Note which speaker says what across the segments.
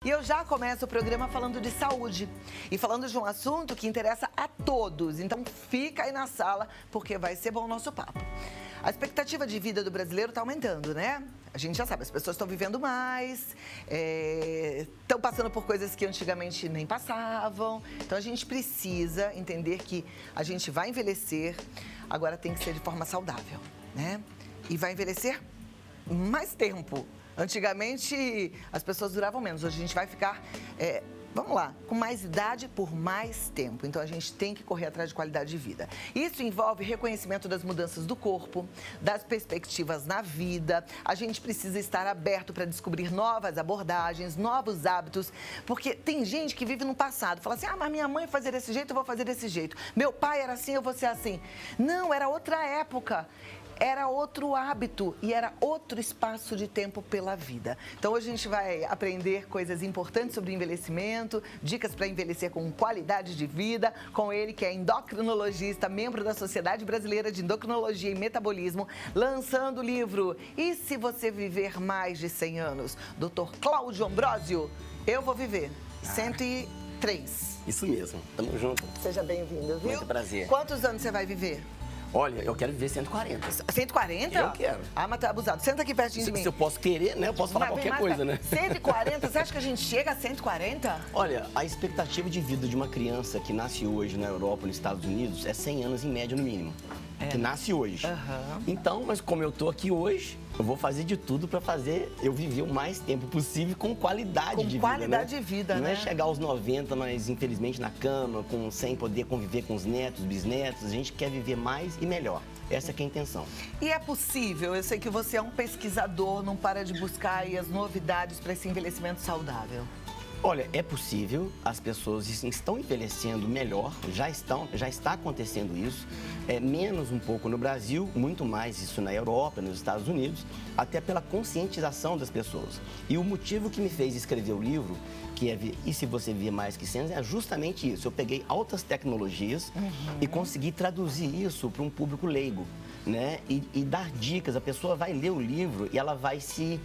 Speaker 1: E eu já começo o programa falando de saúde e falando de um assunto que interessa a todos. Então fica aí na sala porque vai ser bom o nosso papo. A expectativa de vida do brasileiro está aumentando, né? A gente já sabe, as pessoas estão vivendo mais, estão passando por coisas que antigamente nem passavam. Então a gente precisa entender que a gente vai envelhecer, agora tem que ser de forma saudável, né? E vai envelhecer mais tempo. Antigamente as pessoas duravam menos, hoje a gente vai ficar, vamos lá, com mais idade por mais tempo. Então a gente tem que correr atrás de qualidade de vida. Isso envolve reconhecimento das mudanças do corpo, das perspectivas na vida. A gente precisa estar aberto para descobrir novas abordagens, novos hábitos, porque tem gente que vive no passado, fala assim, mas minha mãe fazia desse jeito, eu vou fazer desse jeito. Meu pai era assim, eu vou ser assim. Não, era outra época. Era outro hábito e era outro espaço de tempo pela vida. Então, hoje a gente vai aprender coisas importantes sobre envelhecimento, dicas para envelhecer com qualidade de vida, com ele que é endocrinologista, membro da Sociedade Brasileira de Endocrinologia e Metabolismo, lançando o livro E se você viver mais de 100 anos? Dr. Cláudio Ambrosio, eu vou viver 103.
Speaker 2: Isso mesmo, tamo junto.
Speaker 1: Seja bem-vindo, viu?
Speaker 2: Muito prazer.
Speaker 1: Quantos anos você vai viver?
Speaker 2: Olha, eu quero viver 140.
Speaker 1: 140?
Speaker 2: Eu quero.
Speaker 1: Mas tá abusado. Senta aqui pertinho de mim.
Speaker 2: Se eu posso querer, né? Eu posso falar qualquer coisa, né?
Speaker 1: 140? Você acha que a gente chega a 140?
Speaker 2: Olha, a expectativa de vida de uma criança que nasce hoje na Europa, nos Estados Unidos, é 100 anos em média no mínimo. Que nasce hoje. Então, mas como eu tô aqui hoje, eu vou fazer de tudo para fazer eu viver o mais tempo possível com qualidade de vida.
Speaker 1: Com qualidade de vida, né?
Speaker 2: Não é chegar aos 90, mas infelizmente na cama, sem poder conviver com os netos, bisnetos. A gente quer viver mais e melhor. Essa que é a intenção.
Speaker 1: E é possível, eu sei que você é um pesquisador, não para de buscar aí as novidades para esse envelhecimento saudável.
Speaker 2: Olha, é possível, as pessoas estão envelhecendo melhor, já está acontecendo isso, menos um pouco no Brasil, muito mais isso na Europa, nos Estados Unidos, até pela conscientização das pessoas. E o motivo que me fez escrever o livro, que é E se você viver mais que 100, é justamente isso. Eu peguei altas tecnologias e consegui traduzir isso para um público leigo. Né? E dar dicas, a pessoa vai ler o livro e ela vai se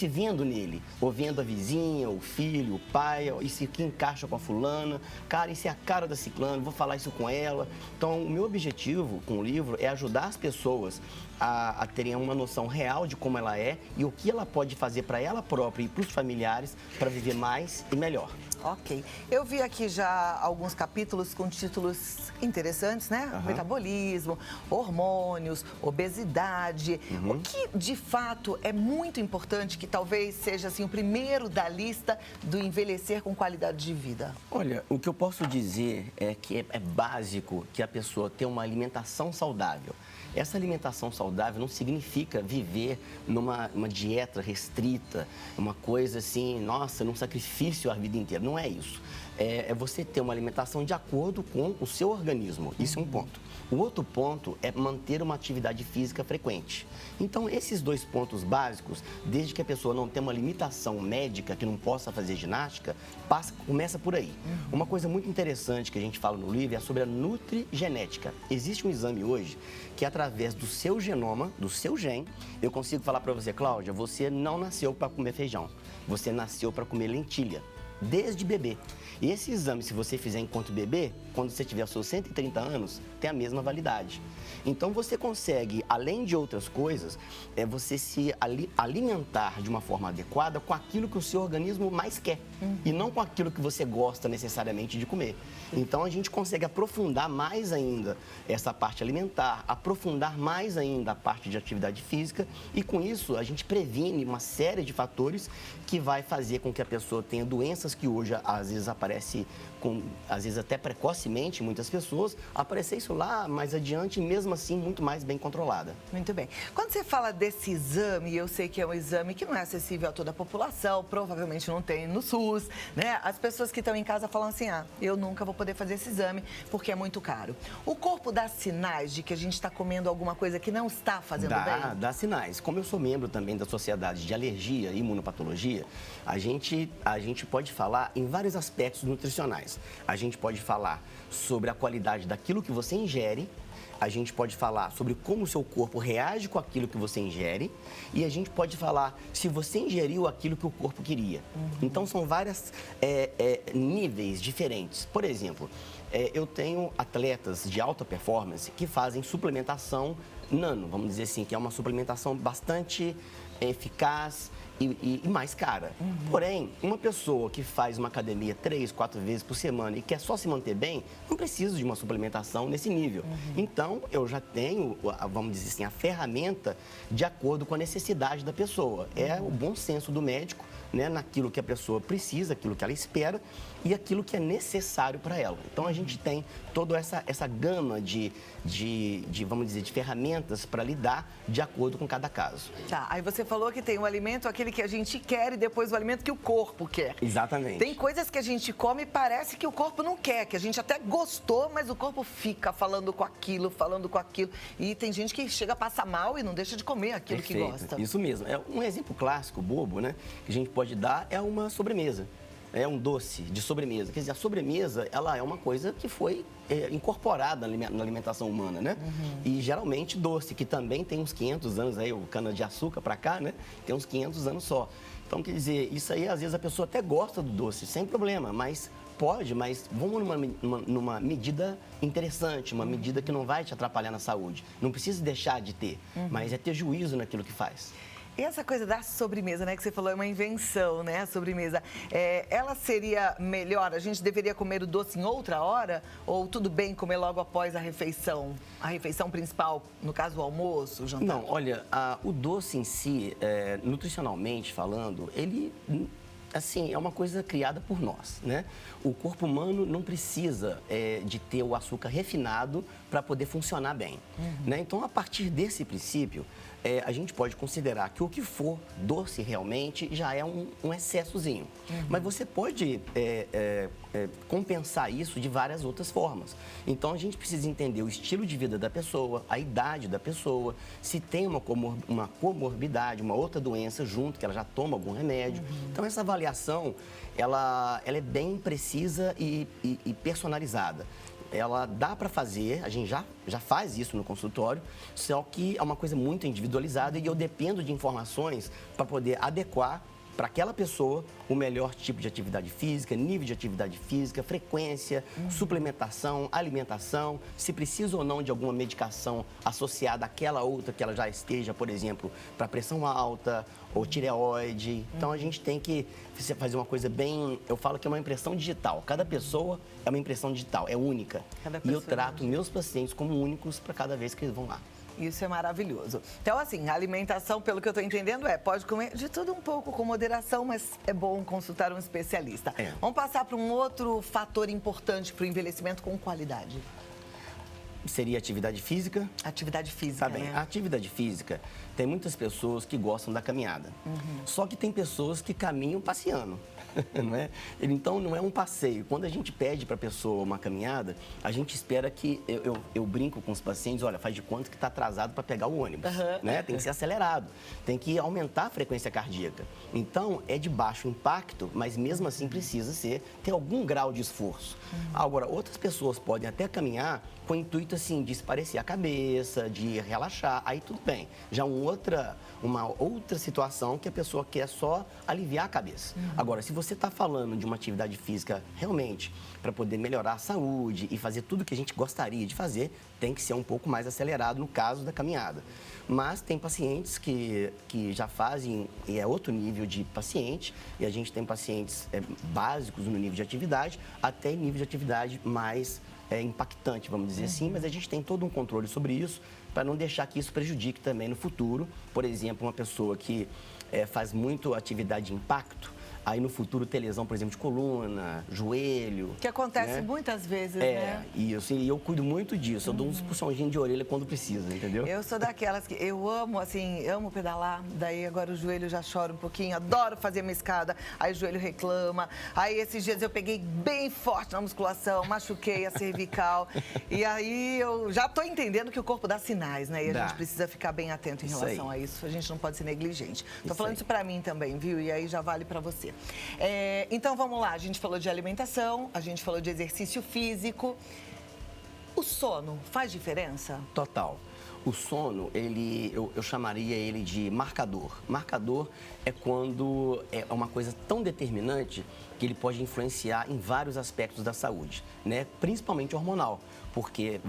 Speaker 2: vendo nele, ou vendo a vizinha, o filho, o pai, isso aqui encaixa com a fulana, cara, isso é a cara da ciclana, vou falar isso com ela. Então, o meu objetivo com o livro é ajudar as pessoas a terem uma noção real de como ela é e o que ela pode fazer para ela própria e para os familiares para viver mais e melhor.
Speaker 1: Ok. Eu vi aqui já alguns capítulos com títulos interessantes, né? Metabolismo, hormônios, obesidade. O que, de fato, é muito importante, que talvez seja assim, o primeiro da lista do envelhecer com qualidade de vida?
Speaker 2: Olha, o que eu posso dizer é que é básico que a pessoa tenha uma alimentação saudável. Essa alimentação saudável não significa viver numa dieta restrita, uma coisa assim, nossa, num sacrifício a vida inteira. Não é isso. É você ter uma alimentação de acordo com o seu organismo. Isso é um ponto. O outro ponto é manter uma atividade física frequente. Então, esses dois pontos básicos, desde que a pessoa não tenha uma limitação médica, que não possa fazer ginástica, começa por aí. Uma coisa muito interessante que a gente fala no livro é sobre a nutrigenética. Existe um exame hoje que, através do seu genoma, do seu gene, eu consigo falar para você, Cláudia, você não nasceu para comer feijão, você nasceu para comer lentilha, desde bebê. E esse exame, se você fizer enquanto bebê, quando você tiver seus 130 anos, tem a mesma validade. Então, você consegue, além de outras coisas, você se alimentar de uma forma adequada com aquilo que o seu organismo mais quer. E não com aquilo que você gosta necessariamente de comer. Então, a gente consegue aprofundar mais ainda essa parte alimentar, aprofundar mais ainda a parte de atividade física. E com isso, a gente previne uma série de fatores que vai fazer com que a pessoa tenha doenças que hoje, às vezes, aparecem às vezes até precocemente, muitas pessoas, aparecer isso lá mais adiante, mesmo assim, muito mais bem controlada.
Speaker 1: Muito bem. Quando você fala desse exame, eu sei que é um exame que não é acessível a toda a população, provavelmente não tem no SUS, né? As pessoas que estão em casa falam assim, eu nunca vou poder fazer esse exame porque é muito caro. O corpo dá sinais de que a gente está comendo alguma coisa que não está fazendo bem?
Speaker 2: Dá sinais. Como eu sou membro também da Sociedade de Alergia e Imunopatologia, a gente pode falar em vários aspectos nutricionais. A gente pode falar sobre a qualidade daquilo que você ingere, a gente pode falar sobre como o seu corpo reage com aquilo que você ingere e a gente pode falar se você ingeriu aquilo que o corpo queria. Então, são vários níveis diferentes. Por exemplo, eu tenho atletas de alta performance que fazem suplementação nano, vamos dizer assim, que é uma suplementação bastante eficaz e mais cara. Porém, uma pessoa que faz uma academia 3, 4 vezes por semana e quer só se manter bem, não precisa de uma suplementação nesse nível. Então, eu já tenho, vamos dizer assim, a ferramenta de acordo com a necessidade da pessoa. É o bom senso do médico, né, naquilo que a pessoa precisa, aquilo que ela espera e aquilo que é necessário para ela. Então, a gente tem toda essa gama de, vamos dizer, de ferramentas para lidar de acordo com cada caso.
Speaker 1: Tá, aí você falou que tem o alimento, aquele que a gente quer e depois o alimento que o corpo quer.
Speaker 2: Exatamente.
Speaker 1: Tem coisas que a gente come e parece que o corpo não quer, que a gente até gostou, mas o corpo fica falando com aquilo. E tem gente que chega a passar mal e não deixa de comer aquilo que gosta.
Speaker 2: Isso mesmo. Um exemplo clássico, bobo, né, que a gente pode dar é uma sobremesa. É um doce de sobremesa. Quer dizer, a sobremesa, ela é uma coisa que foi incorporada na alimentação humana, né? E geralmente doce, que também tem uns 500 anos aí, o cana-de-açúcar para cá, né? Tem uns 500 anos só. Então, quer dizer, isso aí, às vezes, a pessoa até gosta do doce, sem problema, mas vamos numa medida interessante, uma medida que não vai te atrapalhar na saúde. Não precisa deixar de ter, mas é ter juízo naquilo que faz.
Speaker 1: E essa coisa da sobremesa, né, que você falou, é uma invenção, né, a sobremesa. Ela seria melhor, a gente deveria comer o doce em outra hora? Ou tudo bem comer logo após a refeição? A refeição principal, no caso, o almoço, o jantar?
Speaker 2: Não, olha, o doce em si, nutricionalmente falando, ele... assim, é uma coisa criada por nós, né? O corpo humano não precisa de ter o açúcar refinado para poder funcionar bem, né? Então, a partir desse princípio, a gente pode considerar que o que for doce realmente já é um excessozinho. Mas você pode compensar isso de várias outras formas. Então, a gente precisa entender o estilo de vida da pessoa, a idade da pessoa, se tem uma comorbidade, uma outra doença junto, que ela já toma algum remédio. Então, essa avaliação, ela é bem precisa e personalizada. Ela dá para fazer, a gente já faz isso no consultório, só que é uma coisa muito individualizada e eu dependo de informações para poder adequar para aquela pessoa o melhor tipo de atividade física, nível de atividade física, frequência, suplementação, alimentação, se precisa ou não de alguma medicação associada àquela outra que ela já esteja, por exemplo, para pressão alta ou tireoide. Então, a gente tem que fazer uma coisa bem... Eu falo que é uma impressão digital. Cada pessoa é uma impressão digital, é única. E eu trato meus pacientes como únicos para cada vez que eles vão lá.
Speaker 1: Isso é maravilhoso. Então, assim, a alimentação, pelo que eu estou entendendo, pode comer de tudo um pouco, com moderação, mas é bom consultar um especialista. Vamos passar para um outro fator importante para o envelhecimento com qualidade.
Speaker 2: Seria atividade física.
Speaker 1: Atividade física,
Speaker 2: tá bem.
Speaker 1: né?
Speaker 2: A atividade física, tem muitas pessoas que gostam da caminhada. Só que tem pessoas que caminham passeando. Não é? Então, não é um passeio. Quando a gente pede para a pessoa uma caminhada, a gente espera que... Eu brinco com os pacientes, olha, faz de conta que está atrasado para pegar o ônibus. Né? Tem que ser acelerado. Tem que aumentar a frequência cardíaca. Então, é de baixo impacto, mas mesmo assim precisa ter algum grau de esforço. Agora, outras pessoas podem até caminhar com o intuito, assim, de esparecer a cabeça, de relaxar. Aí tudo bem. Já uma outra situação que a pessoa quer só aliviar a cabeça. Agora, se você está falando de uma atividade física realmente para poder melhorar a saúde e fazer tudo o que a gente gostaria de fazer, tem que ser um pouco mais acelerado no caso da caminhada. Mas tem pacientes que já fazem, e é outro nível de paciente, e a gente tem pacientes básicos no nível de atividade, até nível de atividade mais impactante, vamos dizer assim, mas a gente tem todo um controle sobre isso para não deixar que isso prejudique também no futuro. Por exemplo, uma pessoa que faz muito atividade de impacto, aí no futuro ter lesão, por exemplo, de coluna, joelho.
Speaker 1: Que acontece muitas vezes, né?
Speaker 2: Isso, e eu cuido muito disso. Eu dou uns puxãozinhos de orelha quando precisa, entendeu?
Speaker 1: Eu sou daquelas que eu amo, assim, amo pedalar, daí agora o joelho já chora um pouquinho, adoro fazer minha escada, aí o joelho reclama. Aí esses dias eu peguei bem forte na musculação, machuquei a cervical. E aí eu já tô entendendo que o corpo dá sinais, né? E a gente precisa ficar bem atento em relação a isso. A gente não pode ser negligente. Tô falando isso pra mim também, viu? E aí já vale pra você. Então, vamos lá. A gente falou de alimentação, a gente falou de exercício físico. O sono faz diferença?
Speaker 2: Total. O sono, eu chamaria ele de marcador. Marcador é quando é uma coisa tão determinante que ele pode influenciar em vários aspectos da saúde, né? Principalmente hormonal, porque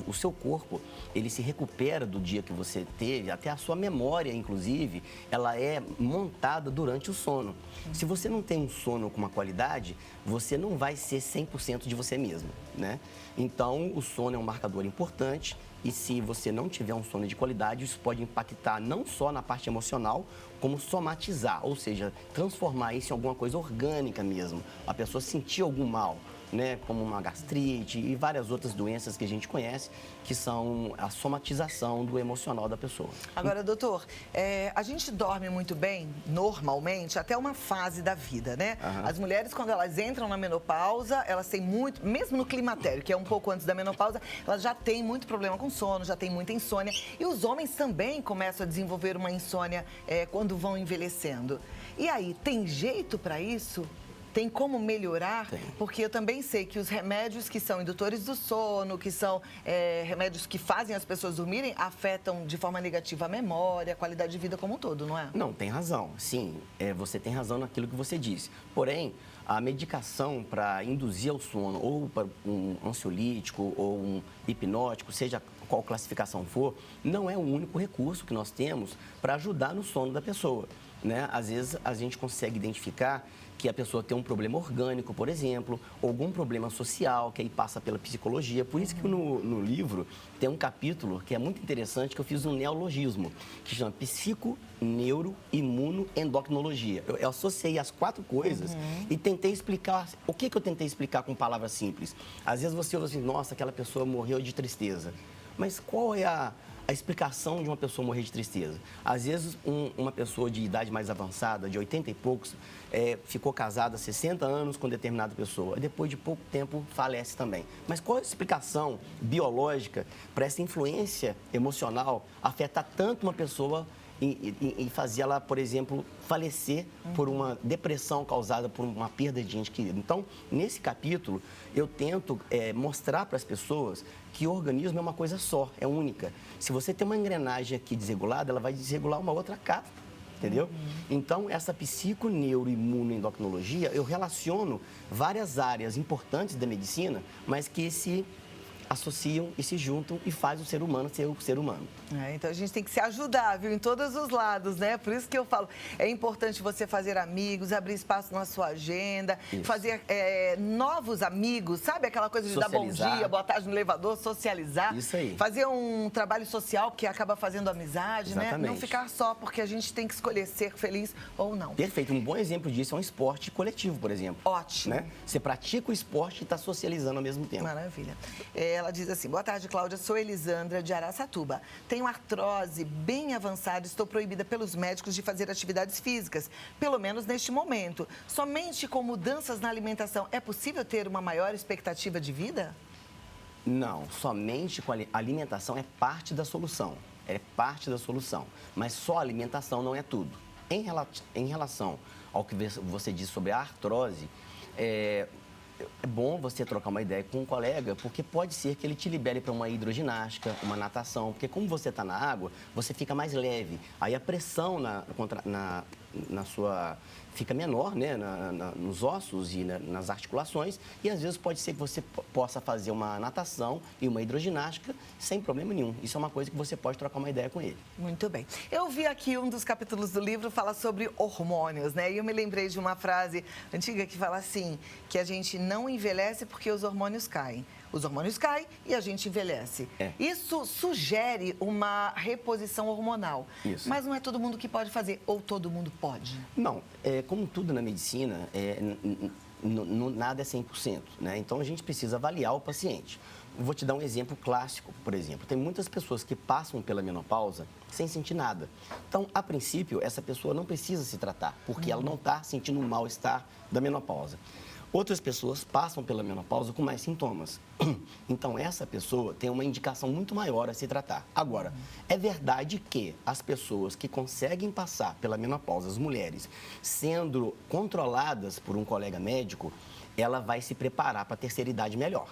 Speaker 2: o seu corpo, ele se recupera do dia que você teve, até a sua memória, inclusive, ela é montada durante o sono. Se você não tem um sono com uma qualidade, você não vai ser 100% de você mesmo, né? Então, o sono é um marcador importante. E se você não tiver um sono de qualidade, isso pode impactar não só na parte emocional, como somatizar, ou seja, transformar isso em alguma coisa orgânica mesmo. A pessoa sentir algum mal, né, como uma gastrite e várias outras doenças que a gente conhece, que são a somatização do emocional da pessoa.
Speaker 1: Agora, doutor, a gente dorme muito bem, normalmente, até uma fase da vida, né?
Speaker 2: Aham.
Speaker 1: As mulheres, quando elas entram na menopausa, elas têm muito, mesmo no climatério, que é um pouco antes da menopausa, elas já têm muito problema com sono, já têm muita insônia. E os homens também começam a desenvolver uma insônia quando vão envelhecendo. E aí, tem jeito para isso? Tem como melhorar?
Speaker 2: Tem.
Speaker 1: Porque eu também sei que os remédios que são indutores do sono, que são remédios que fazem as pessoas dormirem, afetam de forma negativa a memória, a qualidade de vida como um todo, não é?
Speaker 2: Não, tem razão. Sim, você tem razão naquilo que você disse. Porém, a medicação para induzir ao sono, ou para um ansiolítico, ou um hipnótico, seja qual classificação for, não é o único recurso que nós temos para ajudar no sono da pessoa, né? Às vezes, a gente consegue identificar que a pessoa tem um problema orgânico, por exemplo, ou algum problema social, que aí passa pela psicologia. Por isso que no livro tem um capítulo que é muito interessante, que eu fiz um neologismo, que chama Psico, Neuro, Imuno, Endocrinologia. Eu associei as 4 coisas e tentei explicar. O que eu tentei explicar com palavras simples? Às vezes você ouve assim, nossa, aquela pessoa morreu de tristeza. Mas qual é a explicação de uma pessoa morrer de tristeza? Às vezes, uma pessoa de idade mais avançada, de 80 e poucos, ficou casada há 60 anos com determinada pessoa. E depois de pouco tempo, falece também. Mas qual a explicação biológica para essa influência emocional afetar tanto uma pessoa e fazer ela, por exemplo, falecer por uma depressão causada por uma perda de ente querido? Então, nesse capítulo, eu tento mostrar para as pessoas que o organismo é uma coisa só, é única. Se você tem uma engrenagem aqui desregulada, ela vai desregular uma outra casa, entendeu? Então, essa psico, neuro, imuno, endocrinologia, eu relaciono várias áreas importantes da medicina, mas que se associam e se juntam e fazem o ser humano ser o ser humano.
Speaker 1: Então a gente tem que se ajudar, viu? Em todos os lados, né? Por isso que eu falo, é importante você fazer amigos, abrir espaço na sua agenda, fazer novos amigos, sabe? Aquela coisa de dar bom dia, boa tarde no elevador, socializar.
Speaker 2: Isso aí.
Speaker 1: Fazer um trabalho social que acaba fazendo amizade,
Speaker 2: Exatamente.
Speaker 1: né? Não ficar só, porque a gente tem que escolher ser feliz ou não.
Speaker 2: Perfeito. Um bom exemplo disso é um esporte coletivo, por exemplo.
Speaker 1: Ótimo.
Speaker 2: Né? Você pratica o esporte e está socializando ao mesmo tempo.
Speaker 1: Maravilha. Ela diz assim, boa tarde, Cláudia, sou Elisandra de Araçatuba. Tenho artrose bem avançada, estou proibida pelos médicos de fazer atividades físicas, pelo menos neste momento. Somente com mudanças na alimentação é possível ter uma maior expectativa de vida?
Speaker 2: Não, somente com a alimentação é parte da solução. É parte da solução. Mas só a alimentação não é tudo. Em relação ao que você disse sobre a artrose, é bom você trocar uma ideia com um colega, porque pode ser que ele te libere para uma hidroginástica, uma natação, porque como você está na água, você fica mais leve. Aí a pressão na sua fica menor, né, nos ossos e nas articulações, e às vezes pode ser que você possa fazer uma natação e uma hidroginástica sem problema nenhum. Isso é uma coisa que você pode trocar uma ideia com ele.
Speaker 1: Muito bem. Eu vi aqui um dos capítulos do livro fala sobre hormônios, né? E eu me lembrei de uma frase antiga que fala assim, que a gente não envelhece porque os hormônios caem. Os hormônios caem e a gente envelhece. Isso sugere uma reposição hormonal.
Speaker 2: Isso.
Speaker 1: Mas não é todo mundo que pode fazer, ou todo mundo pode?
Speaker 2: Não, como tudo na medicina, nada é 100%, né? Então a gente precisa avaliar o paciente. Vou te dar um exemplo clássico, por exemplo. Tem muitas pessoas que passam pela menopausa sem sentir nada. Então, a princípio, essa pessoa não precisa se tratar, porque ela não está sentindo o mal-estar da menopausa. Outras pessoas passam pela menopausa com mais sintomas. Então, essa pessoa tem uma indicação muito maior a se tratar. Agora, é verdade que as pessoas que conseguem passar pela menopausa, as mulheres, sendo controladas por um colega médico, ela vai se preparar para a terceira idade melhor,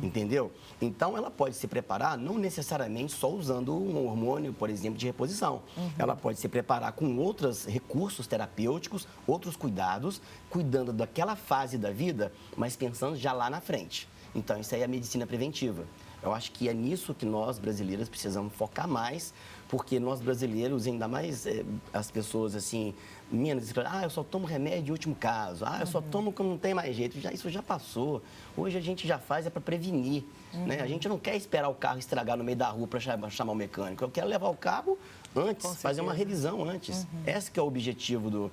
Speaker 2: entendeu? Então, ela pode se preparar não necessariamente só usando um hormônio, por exemplo, de reposição. Ela pode se preparar com outros recursos terapêuticos, outros cuidados, cuidando daquela fase da vida, mas pensando já lá na frente. Então, isso aí é a medicina preventiva. Eu acho que é nisso que nós, brasileiros, precisamos focar mais, porque nós, brasileiros, ainda mais as pessoas, assim, menos... eu só tomo remédio em último caso. Eu só tomo quando não tem mais jeito. Isso já passou. Hoje a gente já faz, é para prevenir. Né? A gente não quer esperar o carro estragar no meio da rua para chamar o mecânico. Eu quero levar o carro antes, fazer uma revisão antes. Esse que é o objetivo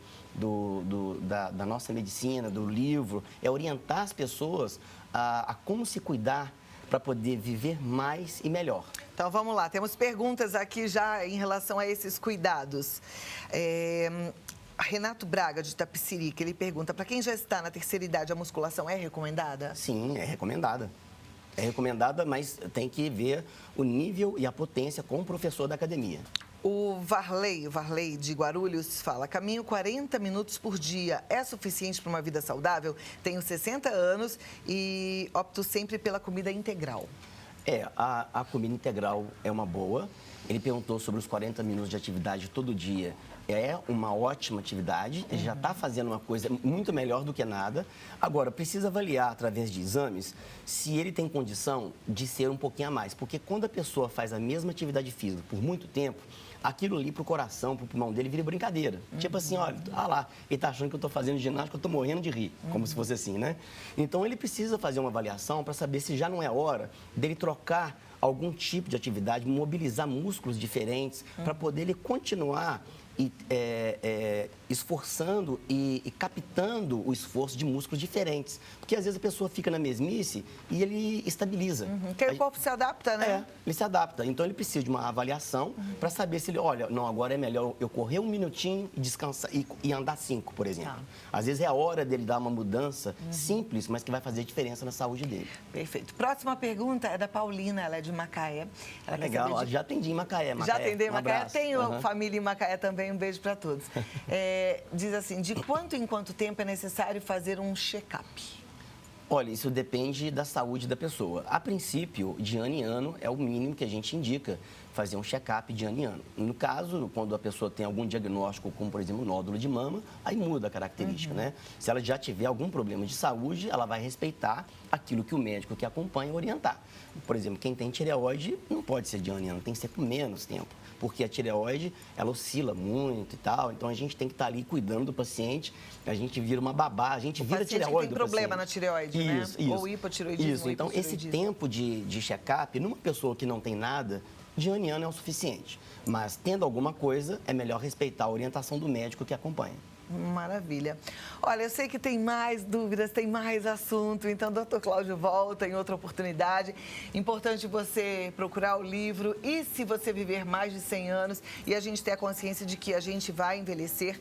Speaker 2: da nossa medicina, do livro, é orientar as pessoas a como se cuidar para poder viver mais e melhor.
Speaker 1: Então, vamos lá. Temos perguntas aqui já em relação a esses cuidados. Renato Braga, de Itapecerica, ele pergunta, para quem já está na terceira idade, a musculação é recomendada?
Speaker 2: Sim, é recomendada. É recomendada, mas tem que ver o nível e a potência com o professor da academia.
Speaker 1: O Varley de Guarulhos fala, caminho 40 minutos por dia, é suficiente para uma vida saudável? Tenho 60 anos e opto sempre pela comida integral.
Speaker 2: A comida integral é uma boa. Ele perguntou sobre os 40 minutos de atividade todo dia. É uma ótima atividade, ele já está fazendo uma coisa muito melhor do que nada. Agora, precisa avaliar através de exames se ele tem condição de ser um pouquinho a mais. Porque quando a pessoa faz a mesma atividade física por muito tempo, aquilo ali pro coração, pro pulmão dele, vira brincadeira. Tipo assim, olha lá, ele tá achando que eu tô fazendo ginástica, eu tô morrendo de rir, como se fosse assim, né? Então, ele precisa fazer uma avaliação para saber se já não é hora dele trocar algum tipo de atividade, mobilizar músculos diferentes, para poder ele continuar esforçando e captando o esforço de músculos diferentes. Porque às vezes a pessoa fica na mesmice e ele estabiliza.
Speaker 1: Porque o corpo se adapta, né?
Speaker 2: Ele se adapta. Então ele precisa de uma avaliação para saber se ele, olha, não, agora é melhor eu correr 1 minutinho e descansar e andar 5, por exemplo. Às vezes é a hora dele dar uma mudança simples, mas que vai fazer diferença na saúde dele.
Speaker 1: Perfeito. Próxima pergunta é da Paulina, ela é de Macaé. Ela
Speaker 2: legal, já atendi em Macaé.
Speaker 1: Já atendeu em Macaé?
Speaker 2: Abraço.
Speaker 1: Tenho família em Macaé também, um beijo para todos. Diz assim, de quanto em quanto tempo é necessário fazer um check-up?
Speaker 2: Olha, isso depende da saúde da pessoa. A princípio, de ano em ano, é o mínimo que a gente indica fazer um check-up de ano em ano. No caso, quando a pessoa tem algum diagnóstico, como por exemplo, nódulo de mama, aí muda a característica, né? Se ela já tiver algum problema de saúde, ela vai respeitar aquilo que o médico que acompanha orientar. Por exemplo, quem tem tireoide não pode ser de ano em ano, tem que ser com menos tempo. Porque a tireoide, ela oscila muito e tal, então a gente tem que estar ali cuidando do paciente, a gente vira uma babá, a gente vira tireoide do paciente.
Speaker 1: Tem problema na tireoide, né?
Speaker 2: Isso.
Speaker 1: Ou hipotireoidismo.
Speaker 2: Isso, então esse tempo de check-up, numa pessoa que não tem nada, de ano em ano é o suficiente. Mas tendo alguma coisa, é melhor respeitar a orientação do médico que acompanha.
Speaker 1: Maravilha. Olha, eu sei que tem mais dúvidas, tem mais assunto, então o Dr. Cláudio volta em outra oportunidade. Importante você procurar o livro e se você viver mais de 100 anos e a gente ter a consciência de que a gente vai envelhecer,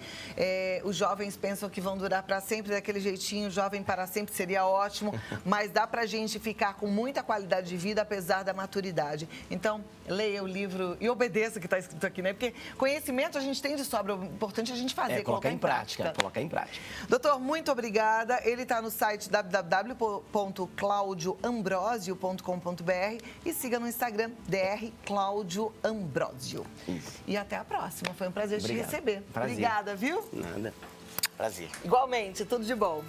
Speaker 1: os jovens pensam que vão durar para sempre daquele jeitinho, jovem para sempre seria ótimo, mas dá pra gente ficar com muita qualidade de vida apesar da maturidade. Então, leia o livro e obedeça o que está escrito aqui, né? Porque conhecimento a gente tem de sobra, o importante é a gente fazer,
Speaker 2: colocar em prática. Colocar em prática.
Speaker 1: Doutor, muito obrigada. Ele está no site www.claudioambrosio.com.br e siga no Instagram, Dr. Cláudio Ambrosio.
Speaker 2: Isso.
Speaker 1: E até a próxima. Foi um prazer te receber.
Speaker 2: Prazer.
Speaker 1: Obrigada, viu?
Speaker 2: Nada. Prazer.
Speaker 1: Igualmente, tudo de bom.